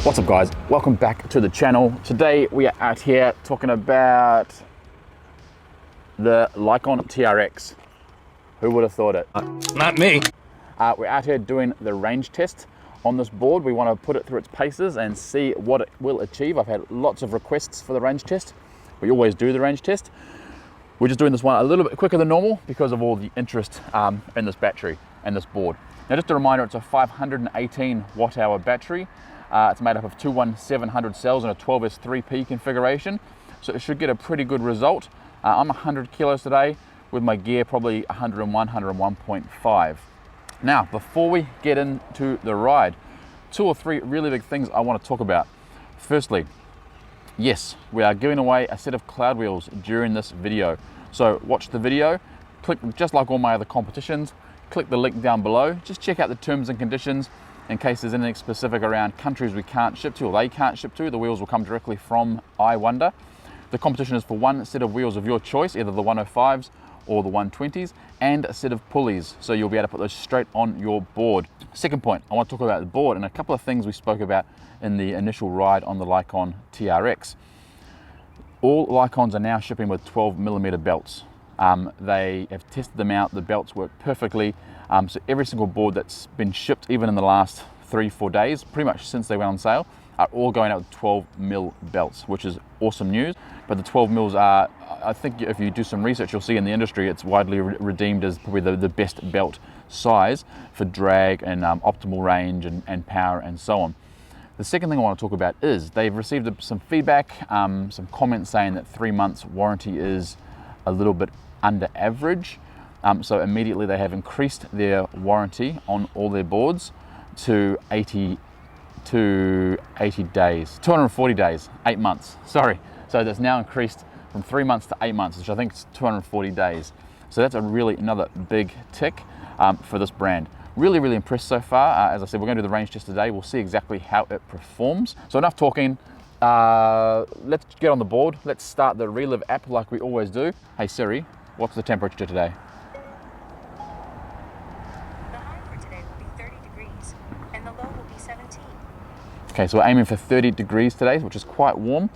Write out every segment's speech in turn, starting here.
What's up guys, welcome back to the channel. Today we are out here talking about the Lycaon TRX. Who would have thought it? Not me. We're out here doing the range test on this board. We want to put it through its paces and see what it will achieve. I've had lots of requests for the range test. We always do the range test. We're just doing this one a little bit quicker than normal because of all the interest in this battery and this board. Now just a reminder, it's a 518 watt hour battery. It's made up of two 1700 cells and a 12S3P configuration, so it should get a pretty good result. I'm 100 kilos today with my gear probably 101, 101.5. Now, before we get into the ride, two or three really big things I want to talk about. Firstly, yes, we are giving away a set of Cloudwheels during this video. So watch the video, click just like all my other competitions, click the link down below, just check out the terms and conditions. In case there's anything specific around countries we can't ship to or they can't ship to, the wheels will come directly from iWonder. The competition is for one set of wheels of your choice, either the 105s or the 120s, and a set of pulleys, so you'll be able to put those straight on your board. Second point, I want to talk about the board and a couple of things we spoke about in the initial ride on the Lycaon TRX. All Lycons are now shipping with 12mm belts. They have tested them out, the belts work perfectly. So every single board that's been shipped, even in the last 3-4 days, pretty much since they went on sale, are all going out with 12mm belts, which is awesome news. But the 12mm are, I think if you do some research, you'll see in the industry, it's widely redeemed as probably the best belt size for drag and optimal range and power and so on. The second thing I want to talk about is they've received some feedback, some comments saying that 3 months warranty is a little bit under average. So immediately they have increased their warranty on all their boards to 80 days, 240 days, 8 months, sorry. So that's now increased from 3 months to 8 months, which I think is 240 days. So that's another big tick for this brand. Really impressed so far. As I said, we're going to do the range test today. We'll see exactly how it performs. So enough talking. Let's get on the board. Let's start the Relive app like we always do. Hey Siri, what's the temperature today? Okay, so we're aiming for 30 degrees today, which is quite warm.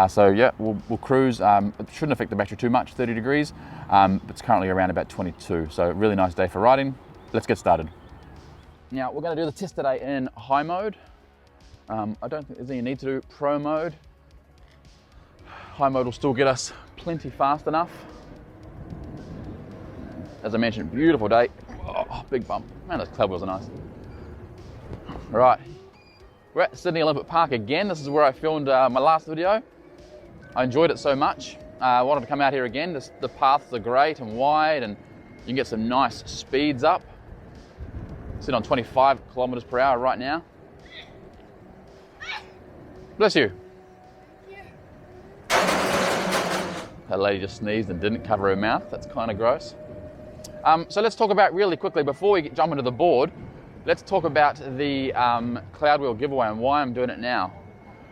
So yeah, we'll cruise. It shouldn't affect the battery too much, 30 degrees. But it's currently around about 22. So really nice day for riding. Let's get started. Now we're going to do the test today in high mode. I don't think there's any need to do pro mode. High mode will still get us plenty fast enough. As I mentioned, beautiful day. Oh, big bump. Man, those Cloudwheels are nice. All right. We're at Sydney Olympic Park again. This is where I filmed my last video. I enjoyed it so much. I wanted to come out here again. The paths are great and wide, and you can get some nice speeds up. Sitting on 25 kilometers per hour right now. Bless you. That lady just sneezed and didn't cover her mouth. That's kind of gross. So let's talk about really quickly, before we jump into the board, let's talk about the Cloudwheel giveaway and why I'm doing it now.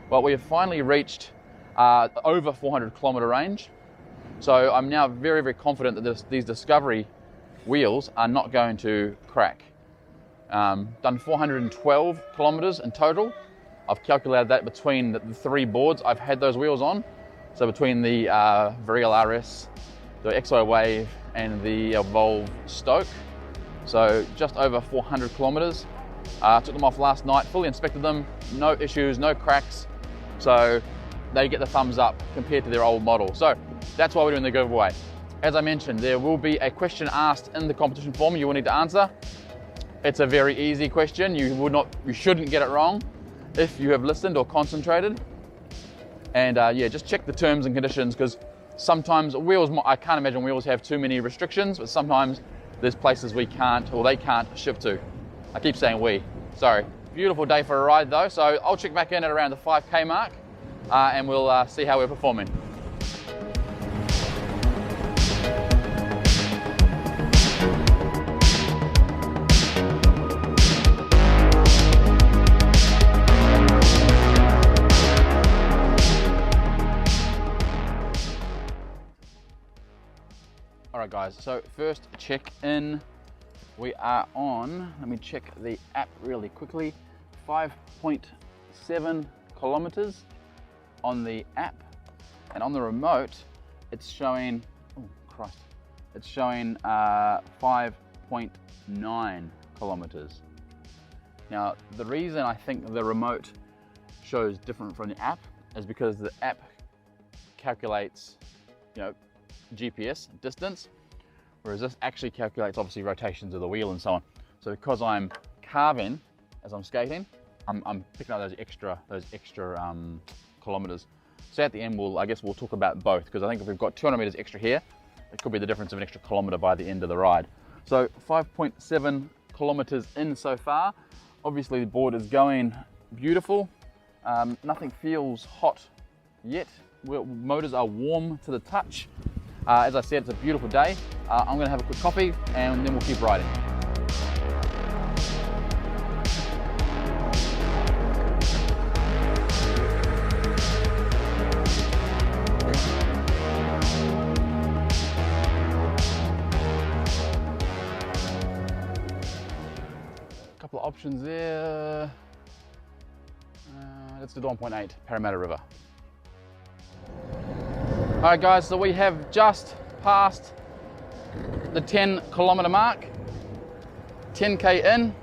Well, we have finally reached over 400 kilometer range. So I'm now very confident that these Discovery wheels are not going to crack. Done 412 kilometers in total. I've calculated that between the three boards I've had those wheels on. So between the Varial RS, the XO Wave, and the Evolve Stoke. So just over 400 kilometers. Took them off last night, fully inspected them, no issues, no cracks. So they get the thumbs up compared to their old model. So that's why we're doing the giveaway. As I mentioned, there will be a question asked in the competition form you will need to answer. It's a very easy question. You shouldn't get it wrong if you have listened or concentrated. And yeah, just check the terms and conditions, because sometimes wheels, I can't imagine wheels have too many restrictions, but sometimes there's places we can't, or they can't ship to. I keep saying we, sorry. Beautiful day for a ride though, so I'll check back in at around the 5K mark and we'll see how we're performing. All right guys, so first check in. We are on, let me check the app really quickly, 5.6 5.7 kilometers on the app, and on the remote it's showing, oh Christ, it's showing 5.9 kilometers. Now the reason I think the remote shows different from the app is because the app calculates, you know, GPS distance, whereas this actually calculates obviously rotations of the wheel and so on. So because I'm carving as I'm skating, I'm picking up those extra kilometers. So at the end, I guess we'll talk about both, because I think if we've got 200 meters extra here, it could be the difference of an extra kilometer by the end of the ride. So 5.7 kilometers in so far. Obviously the board is going beautiful. Nothing feels hot yet. Motors are warm to the touch. As I said, it's a beautiful day. I'm gonna have a quick coffee and then we'll keep riding. Couple of options there. Let's do the 1.8 Parramatta River. All right guys, so we have just passed the 10 kilometer mark, 10K in.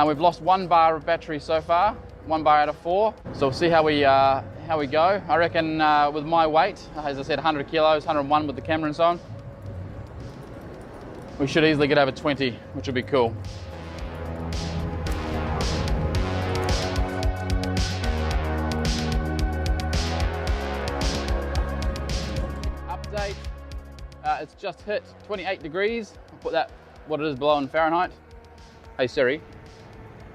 We've lost 1 bar of battery so far, 1 bar out of 4. So we'll see how we go. I reckon with my weight, as I said, 100 kilos, 101 with the camera and so on, we should easily get over 20, which would be cool. It's just hit 28 degrees. I'll put that, what it is below in Fahrenheit. Hey Siri,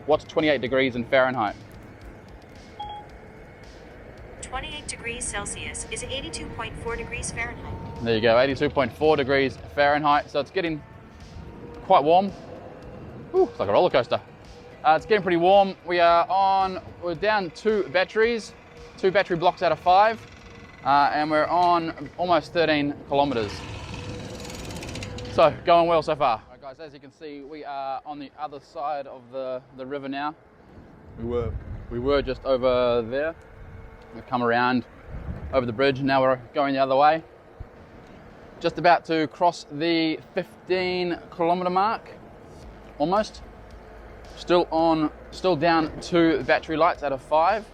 what's 28 degrees in Fahrenheit? 28 degrees Celsius is 82.4 degrees Fahrenheit. There you go, 82.4 degrees Fahrenheit. So it's getting quite warm. Ooh, it's like a roller coaster. It's getting pretty warm. We're down 2 batteries, 2 battery blocks out of 5. And we're on almost 13 kilometers. So going well so far. All right guys, as you can see, we are on the other side of the river now. We were just over there. We've come around over the bridge, now we're going the other way. Just about to cross the 15 kilometer mark, almost. Still down 2 battery lights out of 5.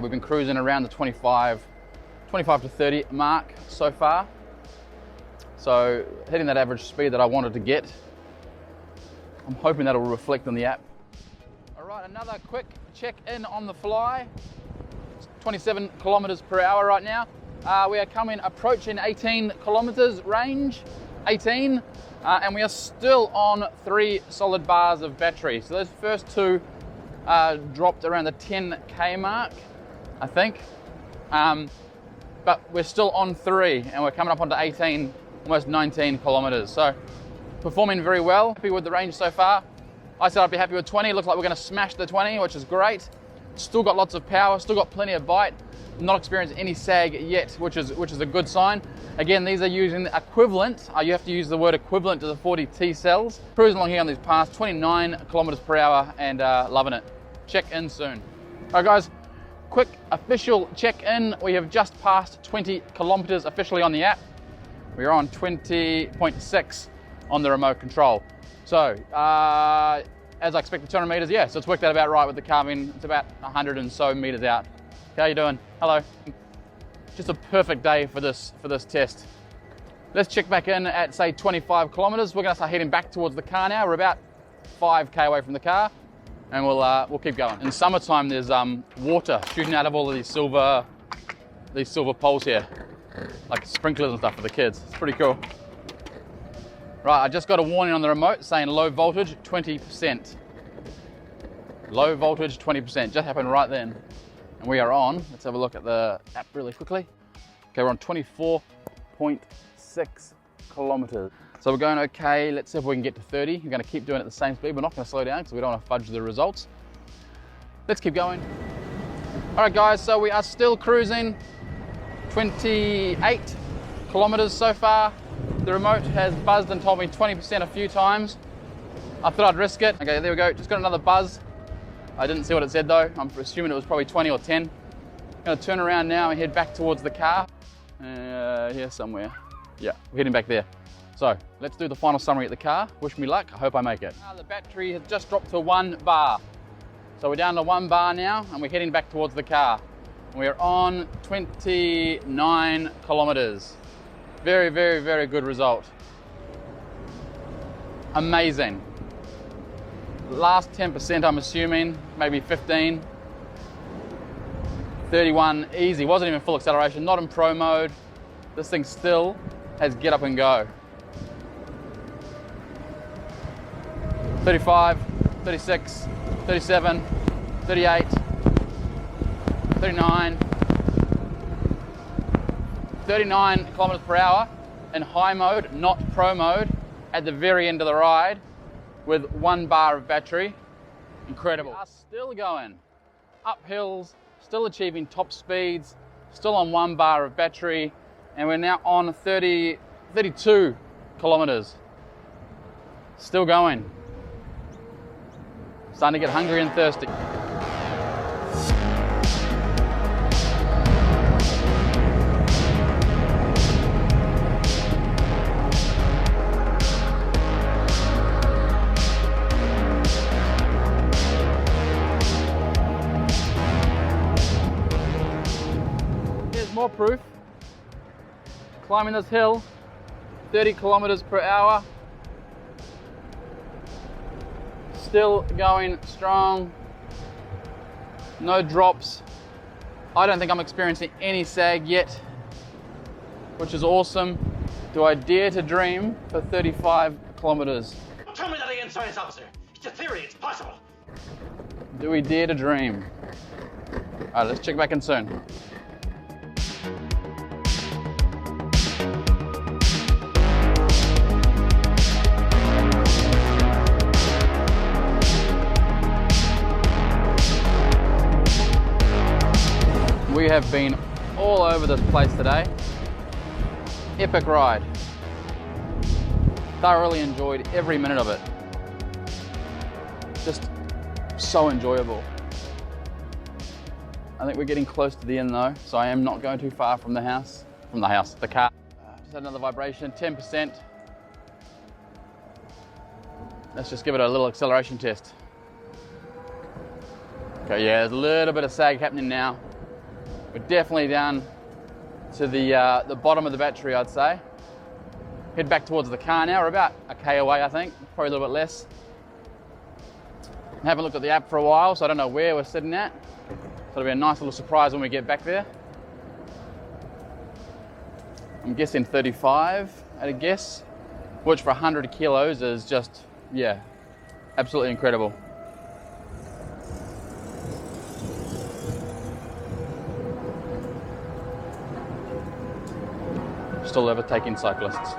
We've been cruising around the 25 to 30 mark so far. So hitting that average speed that I wanted to get. I'm hoping that'll reflect on the app. All right, another quick check in on the fly. It's 27 kilometers per hour right now. We are approaching 18 kilometers range, 18, and we are still on 3 solid bars of battery. So those first 2 dropped around the 10K mark, I think. But we're still on 3 and we're coming up onto 18, almost 19 kilometers. So performing very well, happy with the range so far. I said I'd be happy with 20. Looks like we're gonna smash the 20, which is great. Still got lots of power, still got plenty of bite. Not experienced any sag yet, which is a good sign. Again, these are using equivalent. You have to use the word equivalent to the 40T cells. Cruising along here on these paths, 29 kilometers per hour and loving it. Check in soon. All right guys, quick official check in. We have just passed 20 kilometers officially on the app. We're on 20.6 on the remote control. So, as I expected, 200 meters, yeah, so it's worked out about right with the carving. It's about 100 and so meters out. How you doing? Hello. Just a perfect day for this test. Let's check back in at say 25 kilometers. We're gonna start heading back towards the car now. We're about 5K away from the car, and we'll keep going. In summertime, there's water shooting out of all of these silver poles here, like sprinklers and stuff for the kids. It's pretty cool. Right, I just got a warning on the remote saying low voltage 20%. Low voltage 20%, just happened right then. And we are on, let's have a look at the app really quickly. Okay, we're on 24.6 kilometers. So we're going okay, let's see if we can get to 30. We're gonna keep doing it at the same speed. We're not gonna slow down because we don't wanna fudge the results. Let's keep going. All right guys, so we are still cruising 28 kilometers so far. The remote has buzzed and told me 20% a few times. I thought I'd risk it. Okay, there we go, just got another buzz. I didn't see what it said though. I'm assuming it was probably 20 or 10. I'm gonna turn around now and head back towards the car. Here somewhere. Yeah, we're heading back there. So let's do the final summary at the car. Wish me luck, I hope I make it. The battery has just dropped to 1 bar. So we're down to 1 bar now and we're heading back towards the car. We're on 29 kilometers. Very, very, very good result. Amazing. Last 10% I'm assuming, maybe 15. 31 easy, wasn't even full acceleration, not in pro mode. This thing still has get up and go. 35, 36, 37, 38, 39 kilometers per hour in high mode, not pro mode, at the very end of the ride with 1 bar of battery. Incredible. We are still going up hills, still achieving top speeds, still on 1 bar of battery, and we're now on 32 kilometers. Still going. Starting to get hungry and thirsty. Here's more proof. Climbing this hill, 30 kilometers per hour. Still going strong, no drops. I don't think I'm experiencing any sag yet, which is awesome. Do I dare to dream for 35 kilometers? Don't tell me that again, science officer. It's a theory, it's possible. Do we dare to dream? All right, let's check back in soon. We have been all over this place today. Epic ride. Thoroughly enjoyed every minute of it. Just so enjoyable. I think we're getting close to the end though, so I am not going too far from the car. Just had another vibration, 10%. Let's just give it a little acceleration test. Okay, yeah, there's a little bit of sag happening now. We're definitely down to the bottom of the battery, I'd say. Head back towards the car now. We're about a K away, I think, probably a little bit less. I haven't looked at the app for a while, so I don't know where we're sitting at. So it'll be a nice little surprise when we get back there. I'm guessing 35 at a guess, which for 100 kilos is just, yeah, absolutely incredible. Still overtaking cyclists.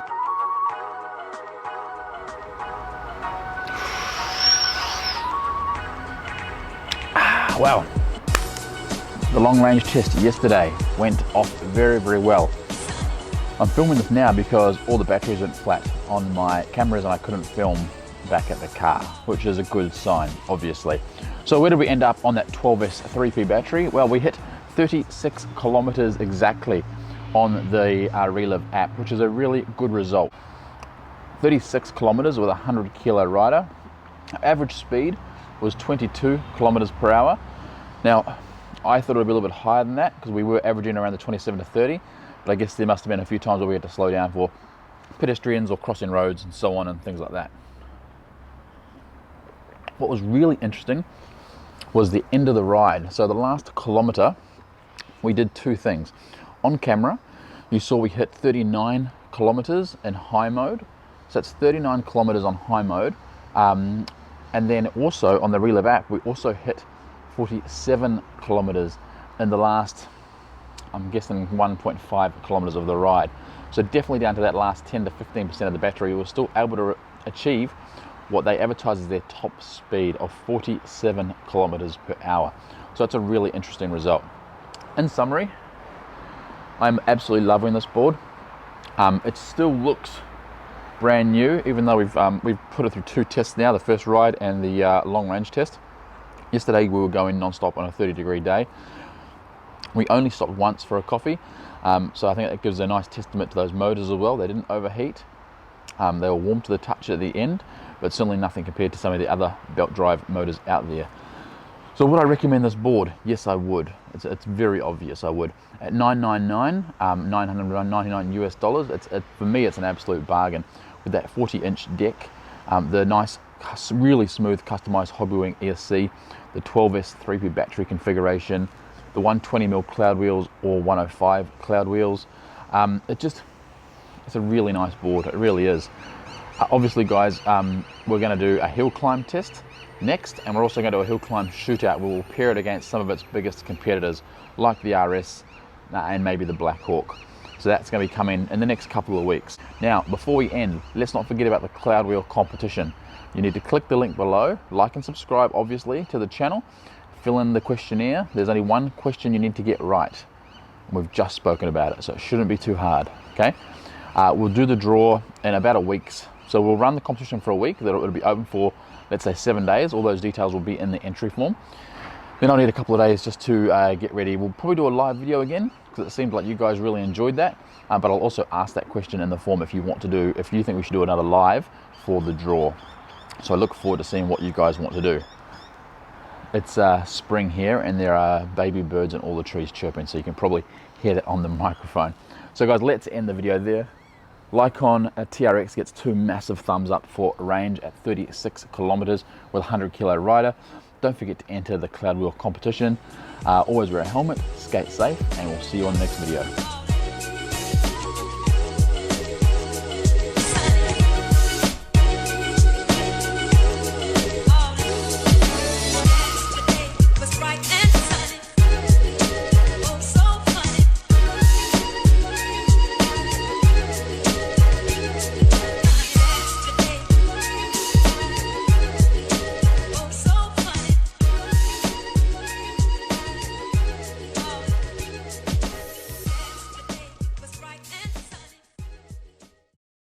Wow. The long range test yesterday went off very, very well. I'm filming this now because all the batteries went flat on my cameras and I couldn't film back at the car, which is a good sign, obviously. So where did we end up on that 12S 3P battery? Well, we hit 36 kilometers exactly on the Relive app, which is a really good result. 36 kilometers with a 100 kilo rider. Average speed was 22 kilometers per hour. Now, I thought it would be a little bit higher than that because we were averaging around the 27 to 30, but I guess there must have been a few times where we had to slow down for pedestrians or crossing roads and so on and things like that. What was really interesting was the end of the ride. So the last kilometer, we did two things. On camera, you saw we hit 39 kilometers in high mode. So that's 39 kilometers on high mode. And then also on the Relive app, we also hit 47 kilometers in the last, I'm guessing 1.5 kilometers of the ride. So definitely down to that last 10 to 15% of the battery, we were still able to achieve what they advertise as their top speed of 47 kilometers per hour. So that's a really interesting result. In summary, I'm absolutely loving this board. It still looks brand new, even though we've put it through two tests now, the first ride and the long range test. Yesterday we were going non-stop on a 30-degree day. We only stopped once for a coffee, so I think that gives a nice testament to those motors as well. They didn't overheat. They were warm to the touch at the end, but certainly nothing compared to some of the other belt drive motors out there. So would I recommend this board? Yes, I would. It's very obvious I would. At $999, $999 US, for me it's an absolute bargain. With that 40-inch deck, the nice, really smooth customized Hobbywing ESC, the 12S 3P battery configuration, the 120mm Cloudwheels or 105 Cloudwheels. It's a really nice board, it really is. Obviously guys, we're going to do a hill climb test next, and we're also going to do a hill climb shootout. We'll pair it against some of its biggest competitors like the RS and maybe the Black Hawk. So that's going to be coming in the next couple of weeks. Now, before we end, let's not forget about the Cloudwheel competition. You need to click the link below, like and subscribe obviously to the channel, fill in the questionnaire. There's only one question you need to get right. We've just spoken about it, so it shouldn't be too hard, okay? We'll do the draw in about a week's. So we'll run the competition for a week. It'll be open for, let's say, 7 days. All those details will be in the entry form. Then I'll need a couple of days just to get ready. We'll probably do a live video again because it seems like you guys really enjoyed that. But I'll also ask that question in the form if you think we should do another live for the draw. So I look forward to seeing what you guys want to do. It's spring here and there are baby birds in all the trees chirping, so you can probably hear that on the microphone. So guys, let's end the video there. Lycaon TRX gets 2 massive thumbs up for range at 36 kilometers with a 100 kilo rider. Don't forget to enter the Cloudwheel competition. Always wear a helmet, skate safe, and we'll see you on the next video.